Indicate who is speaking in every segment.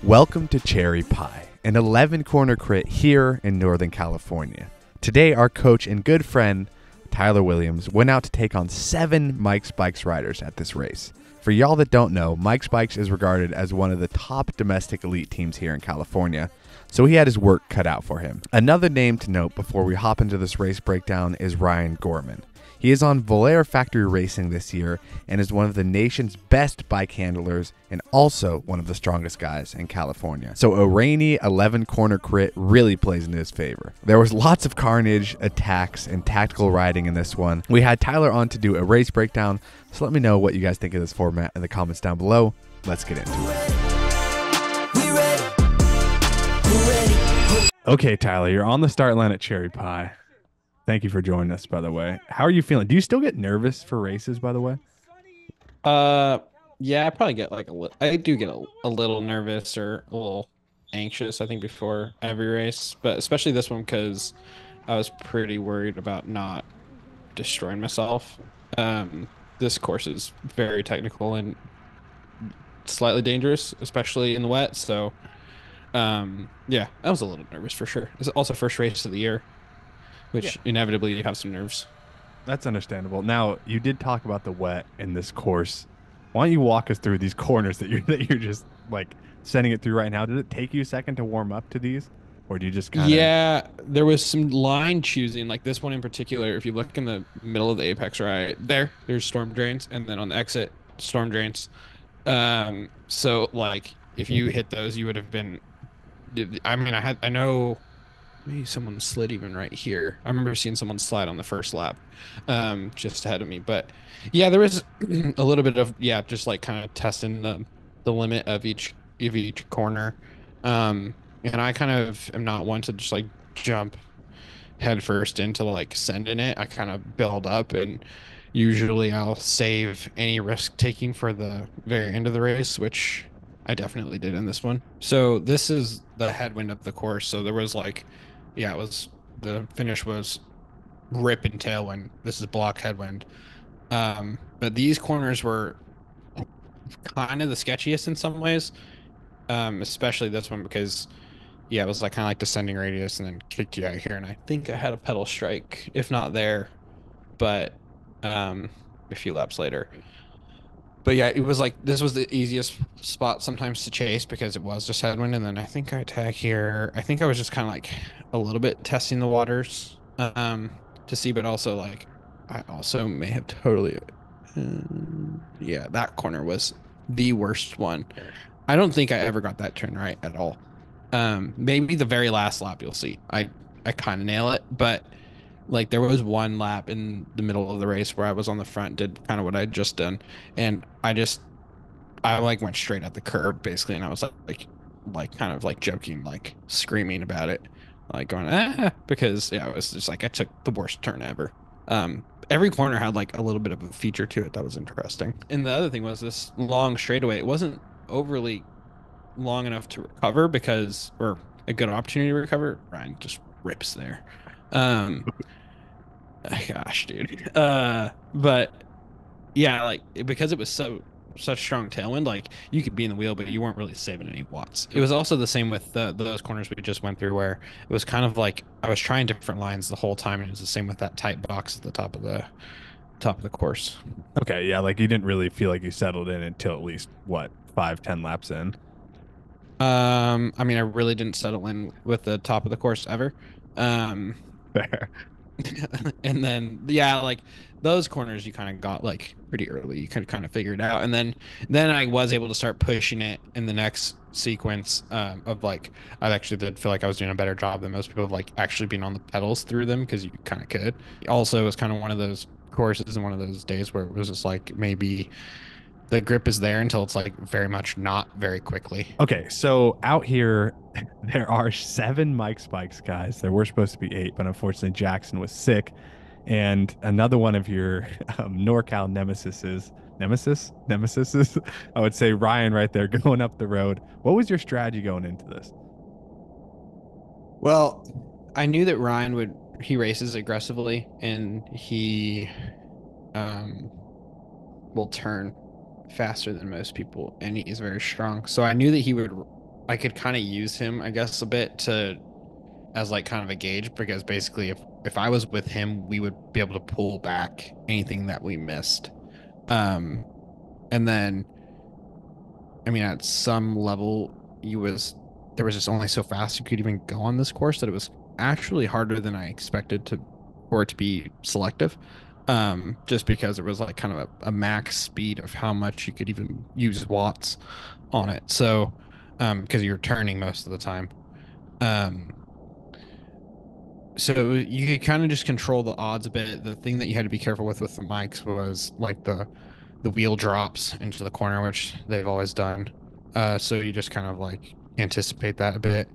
Speaker 1: Welcome to Cherry Pie, an 11-corner crit here in Northern California. Today, our coach and good friend, Tyler Williams, went out to take on 7 Mike's Bikes riders at this race. For y'all that don't know, Mike's Bikes is regarded as one of the top domestic elite teams here in California, so he had his work cut out for him. Another name to note before we hop into this race breakdown is Ryan Gorman. He is on Volare Factory Racing this year and is one of the nation's best bike handlers and also one of the strongest guys in California. So a rainy 11-corner crit really plays in his favor. There was lots of carnage, attacks, and tactical riding in this one. We had Tyler on to do a race breakdown, so let me know what you guys think of this format in the comments down below. Let's get into it. Okay, Tyler, you're on the start line at Cherry Pie. Thank you for joining us, by the way. How are you feeling? Do you still get nervous for races, by the way?
Speaker 2: Yeah, I probably get like I do get a little nervous or a little anxious, I think, before every race, but especially this one because I was pretty worried about not destroying myself. This course is very technical and slightly dangerous, especially in the wet. So, yeah, I was a little nervous for sure. It's also first race of the year, which inevitably you have some nerves.
Speaker 1: That's understandable. Now, you did talk about the wet in this course. Why don't you walk us through these corners that you're just like sending it through right now? Did it take you a second to warm up to these, or do you just kind of?
Speaker 2: Yeah, there was some line choosing, like this one in particular. If you look in the middle of the apex right there's storm drains, and then on the exit, storm drains. So like if you hit those, you would have been. I mean, I know maybe someone slid even right here. I remember seeing someone slide on the first lap, just ahead of me. But yeah, there was a little bit of just like kind of testing the limit of each corner. And I kind of am not one to just like jump head first into like sending it. I kind of build up, and usually I'll save any risk taking for the very end of the race, which I definitely did in this one. So this is the headwind of the course. So there was like, yeah, it was the finish was rip and tailwind. This is block headwind. But these corners were kind of the sketchiest in some ways, especially this one because yeah, it was like kind of like descending radius and then kicked you out here. And I think I had a pedal strike, if not there, but um, a few laps later. But yeah, it was like this was the easiest spot sometimes to chase because it was just headwind. And then I think I attack here. I think I was just kind of like a little bit testing the waters to see, but also like I also may have totally. Yeah, that corner was the worst one. I don't think I ever got that turn right at all. Maybe the very last lap you'll see. I kind of nail it, but like there was one lap in the middle of the race where I was on the front, did kind of what I'd just done, and I like went straight at the curb basically, and I was like kind of like joking, like screaming about it, like going because yeah, it was just like I took the worst turn ever. Every corner had like a little bit of a feature to it that was interesting. And the other thing was this long straightaway. It wasn't overly long enough to recover because, or a good opportunity to recover. Ryan just rips there. Um, Gosh, dude. But yeah, like because it was such strong tailwind, like you could be in the wheel, but you weren't really saving any watts. It was also the same with those corners we just went through, where it was kind of like I was trying different lines the whole time, and it was the same with that tight box at the top of the course.
Speaker 1: Okay, yeah, like you didn't really feel like you settled in until at least what 5, 10 laps in.
Speaker 2: I mean, I really didn't settle in with the top of the course ever. Um,
Speaker 1: Fair.
Speaker 2: and then yeah, like those corners you kind of got like pretty early. You could kind of figure it out, and then I was able to start pushing it in the next sequence of like I actually did feel like I was doing a better job than most people of like actually being on the pedals through them because you kind of could. Also, it was kind of one of those courses and one of those days where it was just like maybe the grip is there until it's like very much not very quickly.
Speaker 1: Okay, so out here, there are 7 Mike's Bikes guys. There were supposed to be 8, but unfortunately Jackson was sick. And another one of your NorCal nemesis, I would say Ryan right there going up the road. What was your strategy going into this?
Speaker 2: Well, I knew that he races aggressively and he um will turn faster than most people and he's very strong. So I knew that he would I could kind of use him, I guess, a bit to as like kind of a gauge because basically if I was with him, we would be able to pull back anything that we missed. Um, and then I mean at some level you was there was just only so fast you could even go on this course that it was actually harder than I expected to for it to be selective. Just because it was like kind of a max speed of how much you could even use watts on it. So, because you're turning most of the time. Um, So you could kind of just control the odds a bit. The thing that you had to be careful with the mics was like the wheel drops into the corner, which they've always done. So you just kind of like anticipate that a bit,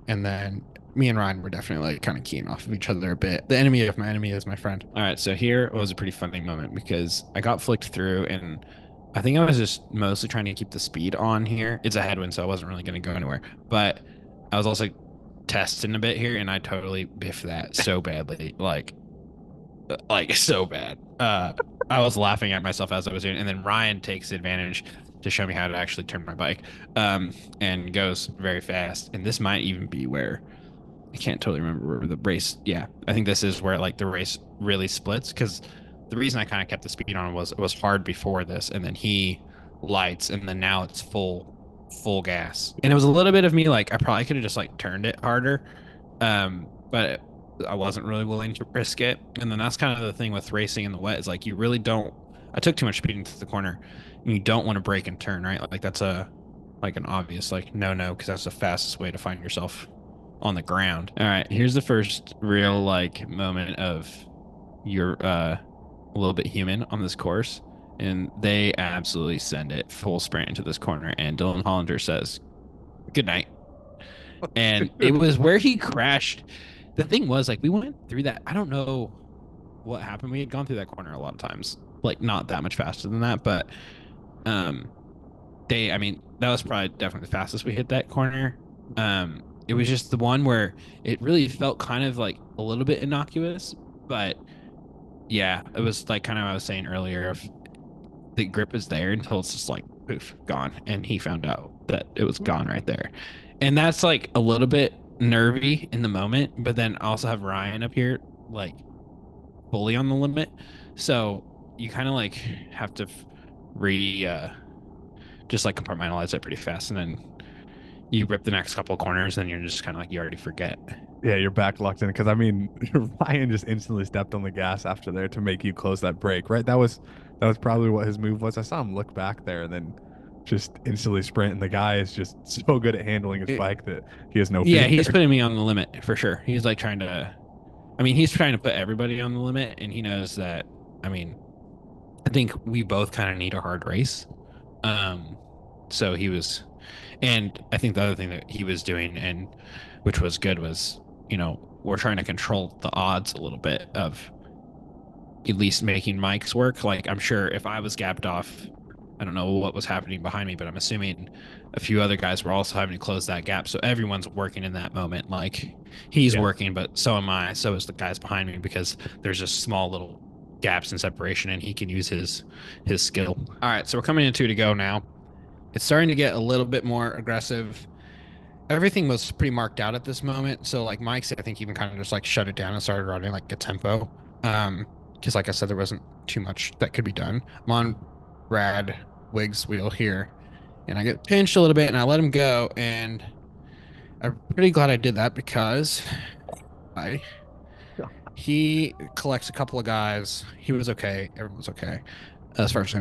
Speaker 2: and then me and Ryan were definitely like kind of keying off of each other a bit. The enemy of my enemy is my friend. All right, so here was a pretty funny moment because I got flicked through, and I think I was just mostly trying to keep the speed on here. It's a headwind, so I wasn't really going to go anywhere, but I was also testing a bit here, and I totally biffed that so badly, like so bad. I was laughing at myself as I was doing, it, and then Ryan takes advantage to show me how to actually turn my bike, and goes very fast. And this might even be where I can't totally remember where the race. Yeah, I think this is where like the race really splits because the reason I kind of kept the speed on was it was hard before this, and then he lights, and then now it's full gas. And it was a little bit of me like I probably could have just like turned it harder, but I wasn't really willing to risk it. And then that's kind of the thing with racing in the wet is like you really don't. I took too much speed into the corner, and you don't want to break and turn, right? Like that's a like an obvious like no because that's the fastest way to find yourself on the ground. All right, here's the first real like moment of you're a little bit human on this course, and they absolutely send it full sprint into this corner, and Dylan Hollander says good night, and it was where he crashed. The thing was like we went through that. I don't know what happened. We had gone through that corner a lot of times, like not that much faster than that, but um, I mean, that was probably definitely the fastest we hit that corner. It was just the one where it really felt kind of like a little bit innocuous, but yeah, it was like kind of what I was saying earlier. If the grip is there until it's just like poof, gone, and he found out that it was gone right there, and that's like a little bit nervy in the moment. But then I also have Ryan up here, like fully on the limit, so you kind of like have to re just like compartmentalize it pretty fast, and then you rip the next couple of corners, and you're just kind of like you already forget.
Speaker 1: Yeah, you're back locked in because I mean, Ryan just instantly stepped on the gas after there to make you close that break, right? That was probably what his move was. I saw him look back there and then just instantly sprint, and the guy is just so good at handling his
Speaker 2: It,
Speaker 1: bike that he has no
Speaker 2: yeah,
Speaker 1: fear.
Speaker 2: he's putting me on the limit for sure. He's like trying to, I mean, he's trying to put everybody on the limit, and he knows that. I mean, I think we both kind of need a hard race. Um, so he was, and I think the other thing that he was doing, and which was good, was we're trying to control the odds a little bit of at least making Mike's work. Like I'm sure if I was gapped off, I don't know what was happening behind me, but I'm assuming a few other guys were also having to close that gap. So everyone's working in that moment. Like he's
Speaker 1: Yeah.
Speaker 2: working, but so am I. So is the guys behind me because there's just small little gaps in separation, and he can use his skill. All right, so we're coming into to go now. It's starting to get a little bit more aggressive. Everything was pretty marked out at this moment. So like Mike said, I think even kind of just like shut it down and started running like a tempo. Because like I said, there wasn't too much that could be done. I'm on Rad Wig's wheel here, and I get pinched a little bit, and I let him go, and I'm pretty glad I did that because I he collects a couple of guys. He was okay. Everyone was okay, as far as I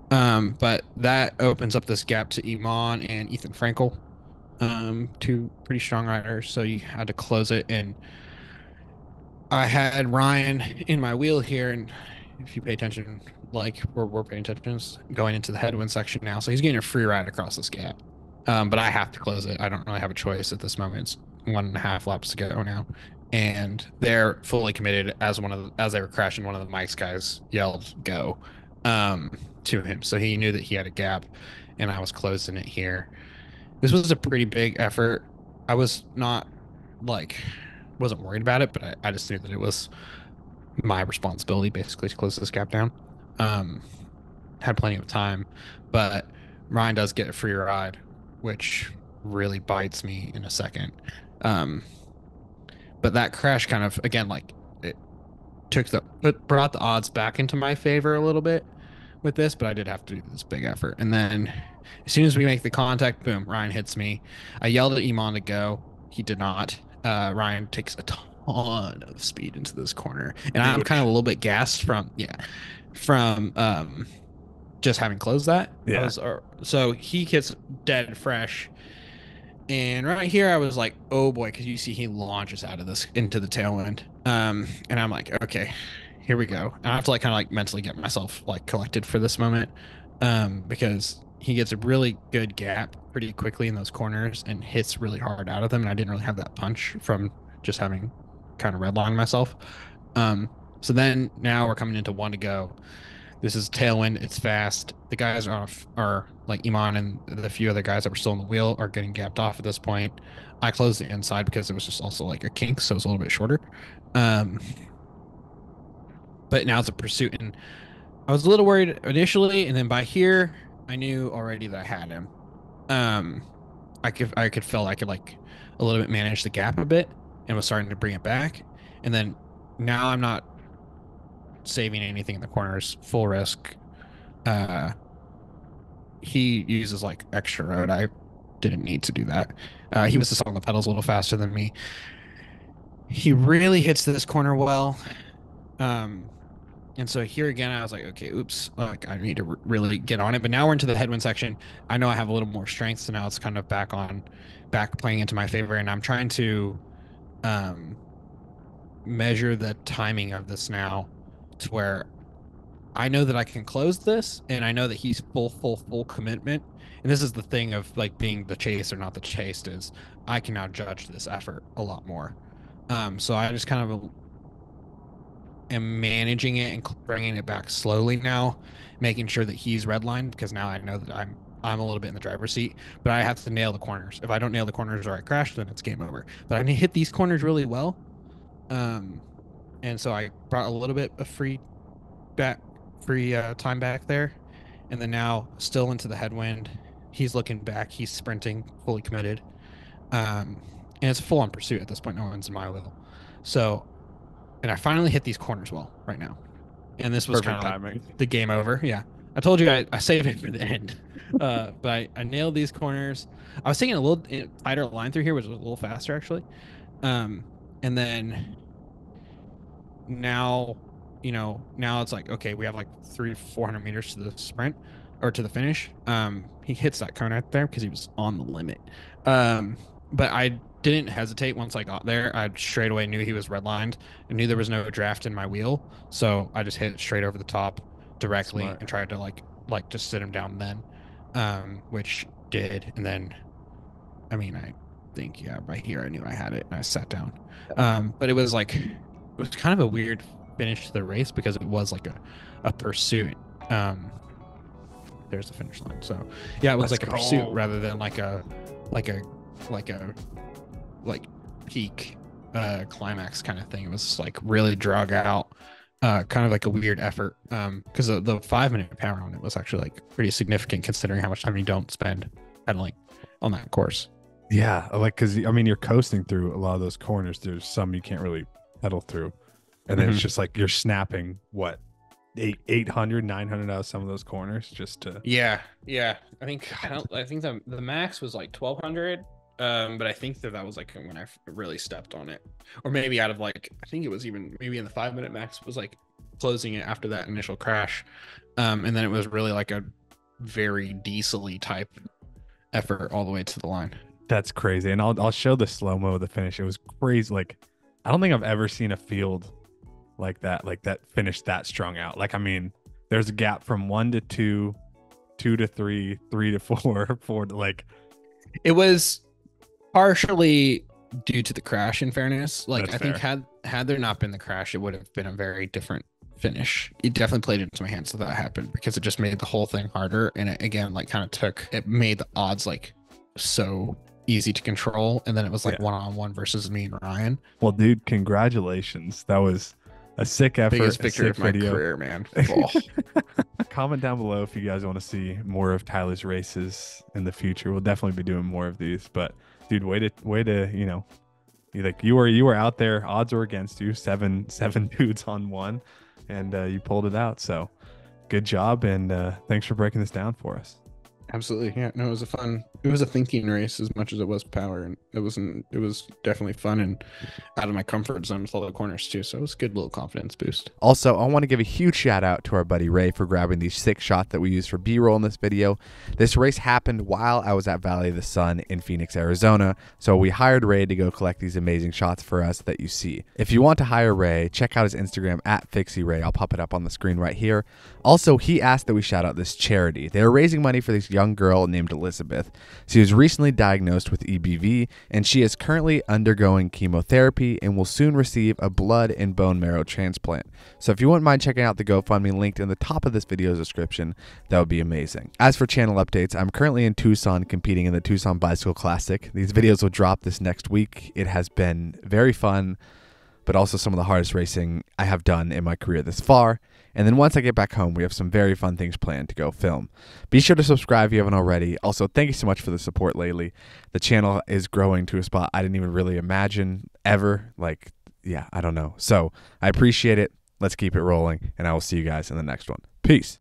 Speaker 2: know. But that opens up this gap to Iman and Ethan Frankel, two pretty strong riders. So you had to close it, and I had Ryan in my wheel here, and if you pay attention, like we're paying attention, it's going into the headwind section now. So he's getting a free ride across this gap. But I have to close it. I don't really have a choice at this moment. It's 1.5 laps to go now. And they're fully committed as they were crashing, one of the Mike's guys yelled go to him. So he knew that he had a gap, and I was closing it here. This was a pretty big effort. I was not like wasn't worried about it, but I just knew that it was my responsibility basically to close this gap down. Um, had plenty of time, but Ryan does get a free ride, which really bites me in a second. Um, but that crash kind of, again, like it it brought the odds back into my favor a little bit with this, but I did have to do this big effort. And then as soon as we make the contact, boom, Ryan hits me. I yelled at Iman to go. He did not. Ryan takes a ton of speed into this corner. And I'm kind of a little bit gassed from just having closed that.
Speaker 1: Yeah.
Speaker 2: So he gets dead fresh. And right here, I was like, oh boy, because you see he launches out of this into the tailwind. And I'm like, okay, here we go. And I have to like kind of like mentally get myself like collected for this moment. Because he gets a really good gap pretty quickly in those corners and hits really hard out of them. And I didn't really have that punch from just having kind of redlined myself. So then now we're coming into one to go. This is tailwind. It's fast. The guys are like Iman and the few other guys that were still in the wheel are getting gapped off at this point. I closed the inside because it was just also like a kink, so it was a little bit shorter. But now it's a pursuit, and I was a little worried initially, and then by here I knew already that I had him. I could feel I could like a little bit manage the gap a bit, and was starting to bring it back, and then now I'm not saving anything in the corners, full risk. He uses like extra road. I didn't need to do that. He was just on the pedals a little faster than me. He really hits this corner well. And so here again, I was like, okay, oops, like I need to really get on it. But now we're into the headwind section. I know I have a little more strength, so now it's kind of back playing into my favor. And I'm trying to measure the timing of this now to where I know that I can close this, and I know that he's full commitment. And this is the thing of like being the chase or not the chased, is I can now judge this effort a lot more. So I just kind of am managing it and bringing it back slowly now, making sure that he's redlined, because now I know that I'm a little bit in the driver's seat, but I have to nail the corners. If I don't nail the corners or I crash, then it's game over. But I hit these corners really well. And so I brought a little bit of free time back there, and then now still into the headwind. He's looking back. He's sprinting, fully committed. And it's a full-on pursuit at this point. No one's in my wheel. So, and I finally hit these corners well right now. And this was kind of like the game over. Yeah. I told you I saved it for the end. But I nailed these corners. I was taking a little tighter line through here, which was a little faster actually. And then now, now it's like, okay, we have like 300-400 meters to the sprint or to the finish. He hits that cone right there because he was on the limit. But I didn't hesitate once I got there. I straight away knew he was redlined. I knew there was no draft in my wheel, so I just hit it straight over the top directly. Smart. And tried to like just sit him down then, which did. And then, I mean, I think right here I knew I had it, and I sat down. But it was kind of a weird finish to the race because it was like a pursuit. There's the finish line. So yeah, it was like a pursuit rather than like a peak climax kind of thing. It was like really drug out, kind of like a weird effort. Because the 5-minute power on it was actually like pretty significant considering how much time you don't spend pedaling on that course.
Speaker 1: Yeah, like because I mean you're coasting through a lot of those corners. There's some you can't really pedal through, and then it's just like you're snapping 800 900 out of some of those corners just to
Speaker 2: yeah. I think the max was like 1200, but I think that was like when I really stepped on it, or maybe out of like I think it was even maybe in the 5-minute max was like closing it after that initial crash, and then it was really like a very diesel-y type effort all the way to the line.
Speaker 1: That's crazy. And I'll show the slow-mo of the finish. It was crazy. Like I don't think I've ever seen a field like that finished that strung out. Like, I mean, there's a gap from 1 to 2, 2 to 3, 3 to 4, 4 to like.
Speaker 2: It was partially due to the crash, in fairness. Like, I think had there not been the crash, it would have been a very different finish. It definitely played into my hands that happened because it just made the whole thing harder. And it, again, like kind of it made the odds like so easy to control. And then it was like one-on-one versus me and Ryan.
Speaker 1: Well, dude, congratulations. That was A sick effort,
Speaker 2: Biggest
Speaker 1: a
Speaker 2: victory
Speaker 1: sick
Speaker 2: of my
Speaker 1: video.
Speaker 2: career, man. Oh.
Speaker 1: Comment down below if you guys want to see more of Tyler's races in the future. We'll definitely be doing more of these. But dude, way to you were out there. Odds were against you. Seven dudes on one, and you pulled it out. So good job, and thanks for breaking this down for us.
Speaker 2: Absolutely. Yeah. No, it was a thinking race as much as it was power. And it was definitely fun and out of my comfort zone with all the corners too. So it was a good little confidence boost.
Speaker 1: Also, I want to give a huge shout out to our buddy Ray for grabbing these 6 shots that we used for B-roll in this video. This race happened while I was at Valley of the Sun in Phoenix, Arizona. So we hired Ray to go collect these amazing shots for us that you see. If you want to hire Ray, check out his Instagram at FixieRay. I'll pop it up on the screen right here. Also, he asked that we shout out this charity. They are raising money for this young girl named Elizabeth. She was recently diagnosed with EBV, and she is currently undergoing chemotherapy and will soon receive a blood and bone marrow transplant. So if you wouldn't mind checking out the GoFundMe linked in the top of this video's description, that would be amazing. As for channel updates, I'm currently in Tucson competing in the Tucson Bicycle Classic. These videos will drop this next week. It has been very fun, but also some of the hardest racing I have done in my career this far. And then once I get back home, we have some very fun things planned to go film. Be sure to subscribe if you haven't already. Also, thank you so much for the support lately. The channel is growing to a spot I didn't even really imagine ever. Like, yeah, I don't know. So I appreciate it. Let's keep it rolling, and I will see you guys in the next one. Peace.